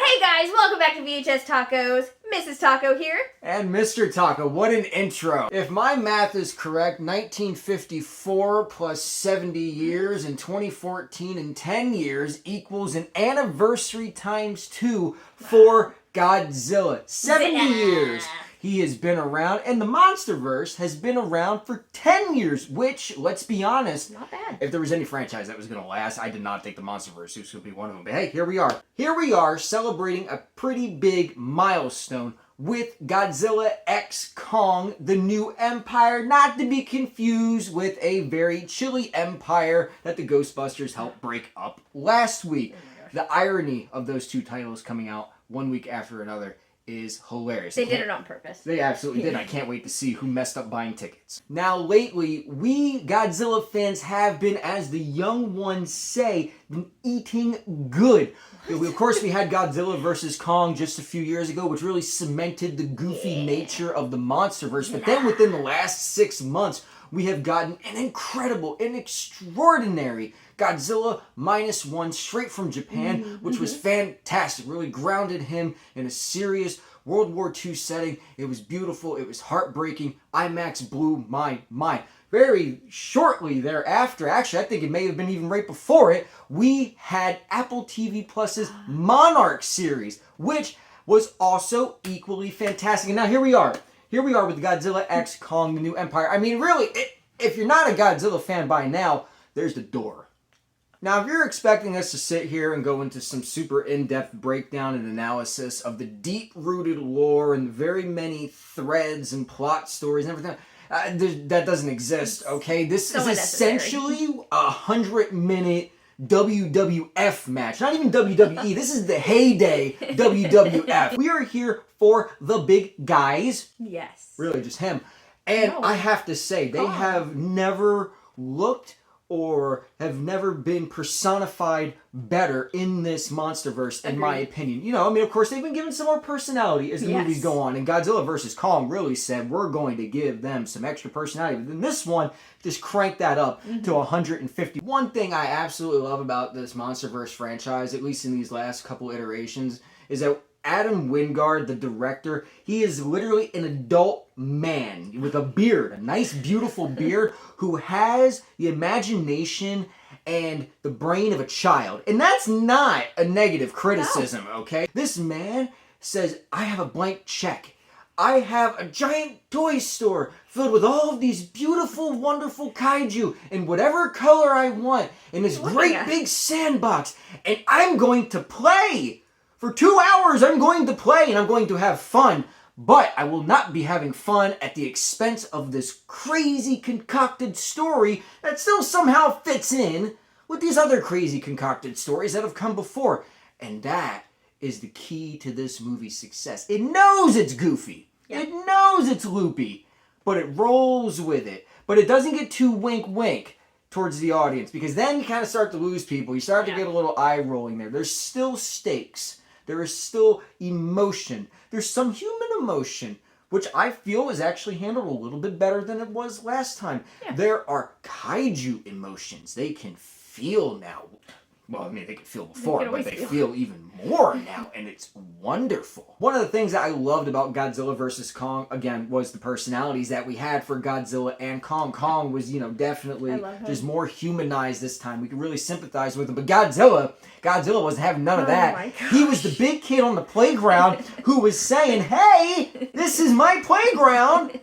Hey guys, welcome back to VHS Tacos. Mrs. Taco here. And Mr. Taco, what an intro. If my math is correct, 1954 plus 70 years and 2014 and 10 years equals an anniversary times 2 for Godzilla. 70 years he has been around, and the Monsterverse has been around for 10 years, which, let's be honest, not bad. If there was any franchise that was going to last, I did not think the Monsterverse was going to be one of them. But hey, here we are. Here we are celebrating a pretty big milestone with Godzilla x Kong, the new empire, not to be confused with a very chilly empire that the Ghostbusters helped break up last week. The irony of those two titles coming out one week after another is hilarious. They did it on purpose. They absolutely did. I can't wait to see who messed up buying tickets. Now, lately, we Godzilla fans have been, as the young ones say, been eating good. Of course, we had Godzilla vs. Kong just a few years ago, which really cemented the goofy nature of the Monsterverse. But then within the last 6 months, we have gotten an incredible, an extraordinary Godzilla -1 straight from Japan, which was fantastic. Really grounded him in a serious World War II setting. It was beautiful. It was heartbreaking. IMAX blew my mind. Very shortly thereafter, actually, I think it may have been even right before it, we had Apple TV Plus's Monarch series, which was also equally fantastic. And now here we are. Here we are with Godzilla x Kong, the new empire. I mean, really, if you're not a Godzilla fan by now, there's the door. Now, if you're expecting us to sit here and go into some super in-depth breakdown and analysis of the deep-rooted lore and the very many threads and plot stories and everything, that doesn't exist, okay? This is essentially a 100-minute WWF match. Not even WWE. This is the heyday WWF. We are here for the big guys. Yes. Really, just him. And I have to say, they have never looked or have never been personified better in this Monsterverse, in my opinion. You know, I mean, of course, they've been given some more personality as the movies go on. And Godzilla vs. Kong really said, we're going to give them some extra personality. But then this one just cranked that up to 150. One thing I absolutely love about this Monsterverse franchise, at least in these last couple iterations, is that Adam Wingard, the director, he is literally an adult man with a beard, a nice, beautiful beard, who has the imagination and the brain of a child. And that's not a negative criticism, okay? This man says, I have a blank check. I have a giant toy store filled with all of these beautiful, wonderful kaiju in whatever color I want in this great big sandbox. And I'm going to play. For 2 hours, I'm going to play and I'm going to have fun, but I will not be having fun at the expense of this crazy concocted story that still somehow fits in with these other crazy concocted stories that have come before. And that is the key to this movie's success. It knows it's goofy. It knows it's loopy, but it rolls with it. But it doesn't get too wink-wink towards the audience, because then you kind of start to lose people. You start to get a little eye rolling there. There's still stakes. There is still emotion. There's some human emotion, which I feel is actually handled a little bit better than it was last time. There are kaiju emotions. They can feel now. Well, I mean, they could feel before, but they feel even more now, and it's wonderful. One of the things that I loved about Godzilla vs. Kong, again, was the personalities that we had for Godzilla and Kong. Kong was, you know, definitely just more humanized this time. We could really sympathize with him. But Godzilla wasn't having none of that. He was the big kid on the playground who was saying, hey, this is my playground.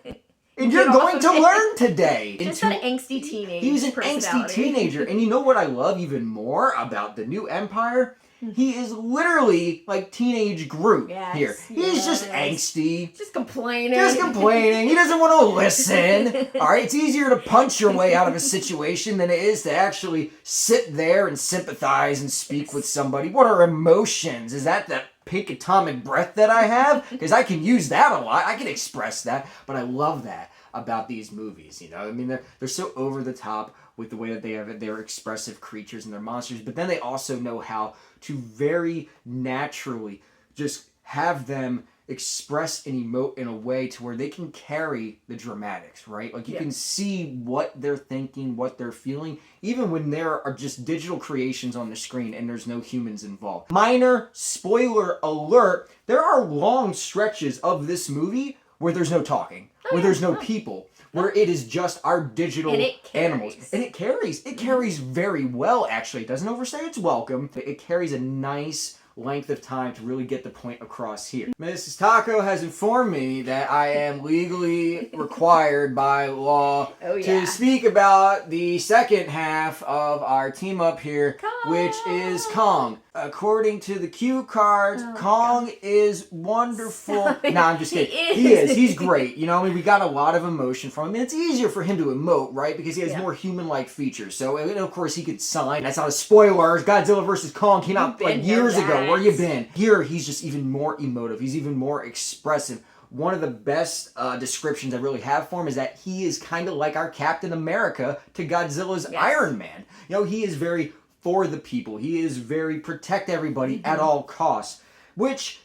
And you're going to learn today. Just an angsty teenager. He was an angsty teenager. And you know what I love even more about the new empire? He is literally like teenage Groot here. He's just angsty. Just complaining. He doesn't want to listen. All right, it's easier to punch your way out of a situation than it is to actually sit there and sympathize and speak with somebody. What are emotions? Is that the pink atomic breath that I have? Because I can use that a lot. I can express that. But I love that about these movies, you know? I mean, they're so over the top with the way that they have their expressive creatures and their monsters, but then they also know how to very naturally just have them express and emote in a way to where they can carry the dramatics, right? Like you can see what they're thinking, what they're feeling, even when there are just digital creations on the screen and there's no humans involved. Minor spoiler alert, there are long stretches of this movie where there's no talking, where there's no people, where it is just our digital animals. And it carries very well, actually. It doesn't overstay its welcome. It carries a nice length of time to really get the point across here. Mrs. Taco has informed me that I am legally required by law to speak about the second half of our team up here, which is Kong. According to the cue cards, Kong is wonderful. Nah, I'm just kidding. He is. He's great. You know, I mean, we got a lot of emotion from him. And it's easier for him to emote, right? Because he has more human-like features. So, and of course, he could sign. That's not a spoiler. Godzilla vs. Kong came out like years ago. Where you been? Here, he's just even more emotive. He's even more expressive. One of the best descriptions I really have for him is that he is kind of like our Captain America to Godzilla's Iron Man. You know, he is very for the people. He is very protect everybody at all costs, which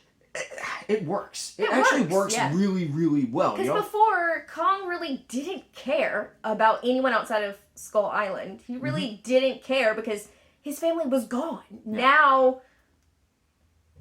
it works. It actually works really, really well. Because before, Kong really didn't care about anyone outside of Skull Island. He really didn't care because his family was gone. Now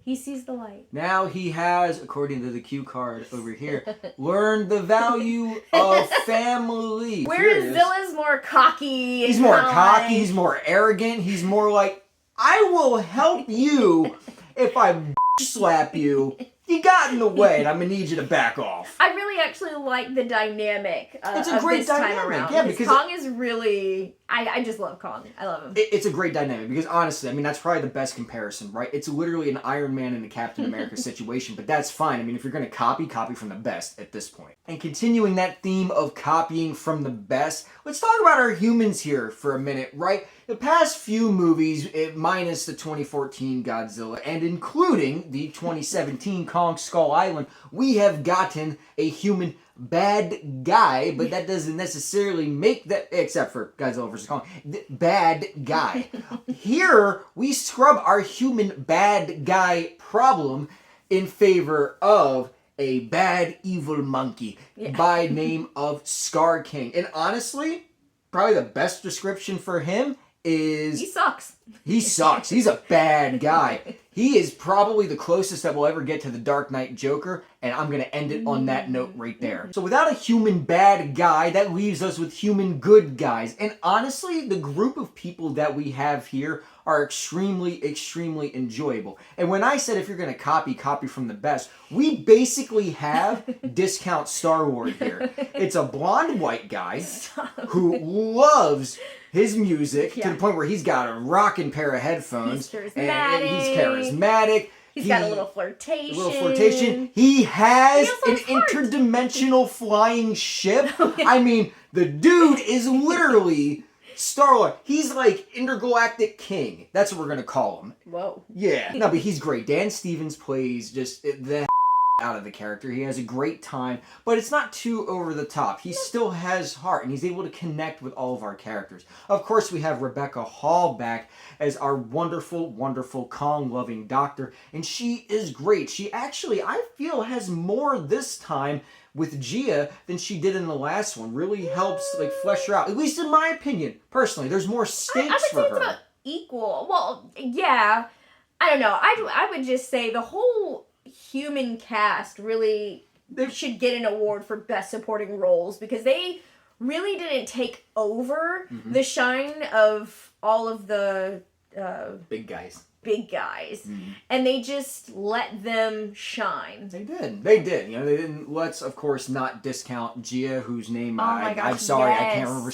he sees the light. Now he has, according to the cue card over here, learned the value of family. Whereas Zilla's more cocky. He's more cocky. He's more arrogant. He's more like, I will help you if I slap you. You got in the way, and I'm gonna need you to back off. I really actually like the dynamic it's a great this dynamic. time around. Yeah, because Kong is really... I just love Kong. I love him. It's a great dynamic, because honestly, I mean, that's probably the best comparison, right? It's literally an Iron Man and a Captain America situation, but that's fine. I mean, if you're gonna copy from the best at this point. And continuing that theme of copying from the best, let's talk about our humans here for a minute, right? The past few movies, minus the 2014 Godzilla, and including the 2017 Kong Skull Island, we have gotten a human bad guy, but that doesn't necessarily make that, except for Godzilla vs. Kong, bad guy. Here, we scrub our human bad guy problem in favor of a bad evil monkey by name of Scar King. And honestly, probably the best description for him is... He sucks. He sucks. He's a bad guy. He is probably the closest that we'll ever get to the Dark Knight Joker, and I'm going to end it on that note right there. So without a human bad guy, that leaves us with human good guys. And honestly, the group of people that we have here are extremely, extremely enjoyable. And when I said if you're going to copy from the best, we basically have discount Star-Lord here. It's a blonde white guy who loves his music to the point where he's got a rocking pair of headphones. He's charismatic. And he's charismatic. He's got a little flirtation. He has an interdimensional flying ship. I mean, the dude is literally Star-Lord. He's like intergalactic king. That's what we're going to call him. Whoa. Yeah. No, but he's great. Dan Stevens plays just the out of the character. He has a great time, but it's not too over the top. He still has heart, and he's able to connect with all of our characters. Of course, we have Rebecca Hall back as our wonderful, wonderful Kong-loving doctor, and she is great. She actually, I feel, has more this time with Gia than she did in the last one. Really helps like flesh her out, at least in my opinion. Personally, there's more stakes for her. I would say it's about equal. Well, yeah. I don't know. I would just say the whole human cast really should get an award for best supporting roles because they really didn't take over the shine of all of the big guys. And they just let them shine. They did. You know, they didn't. Let's of course not discount Gia, whose name I'm sorry, I can't remember.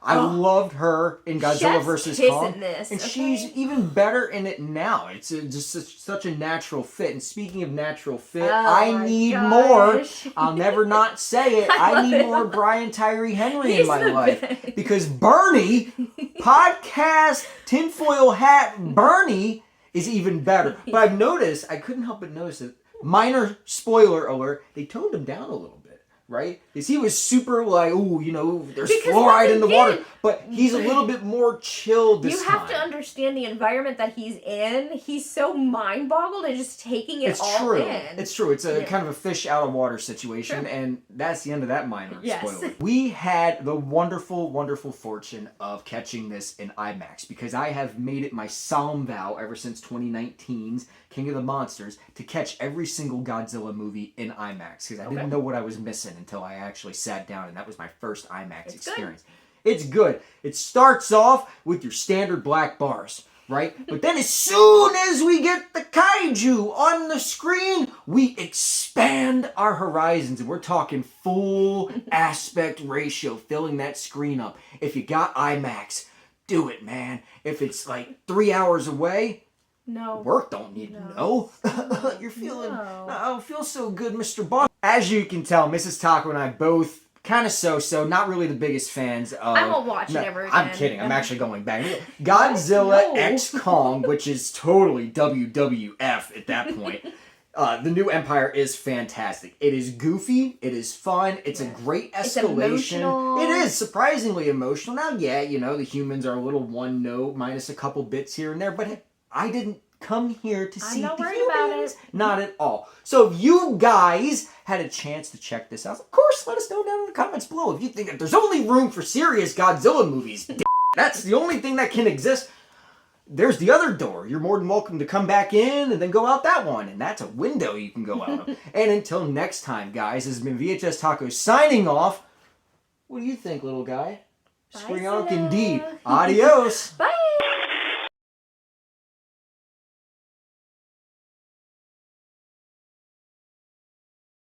I loved her in Godzilla vs. Kong, and she's even better in it now. It's just such a natural fit. And speaking of natural fit, I need more. I'll never not say it. I need more Brian Tyree Henry in my life because Bernie, podcast tinfoil hat Bernie is even better. But I've noticed, I couldn't help but notice that. Minor spoiler alert, they toned him down a little bit right? Because he was super like, ooh, you know, there's Because fluoride in the water. again, But he's a little bit more chilled this You have to understand the environment that he's in. He's so mind-boggled and just taking it all in. It's true. It's a kind of a fish out of water situation, and that's the end of that minor spoiler. We had the wonderful, wonderful fortune of catching this in IMAX because I have made it my solemn vow ever since 2019's King of the Monsters to catch every single Godzilla movie in IMAX because I didn't know what I was missing until I actually sat down, and that was my first IMAX experience. It's good. It starts off with your standard black bars, right? But then as soon as we get the kaiju on the screen, we expand our horizons, and we're talking full aspect ratio, filling that screen up. If you got IMAX, do it, man. If it's like 3 hours away, work don't need to know. You're feeling, oh, feel so good, Mr. Bond. As you can tell, Mrs. Taco and I both kind of so, not really the biggest fans of... I won't watch it ever again. I'm kidding. I'm actually going back. Godzilla X Kong, which is totally WWF at that point. The new Empire is fantastic. It is goofy. It is fun. It's a great escalation. It's emotional. It is surprisingly emotional. Now, yeah, you know, the humans are a little one note, minus a couple bits here and there, but I didn't come here to see the humans. Not at all. So if you guys had a chance to check this out, of course, let us know down in the comments below. If you think that there's only room for serious Godzilla movies, that's the only thing that can exist. There's the other door. You're more than welcome to come back in and then go out that one. And that's a window you can go out of. And until next time, guys, this has been VHS Taco signing off. What do you think, little guy? Spring Onk indeed. Adios. Bye.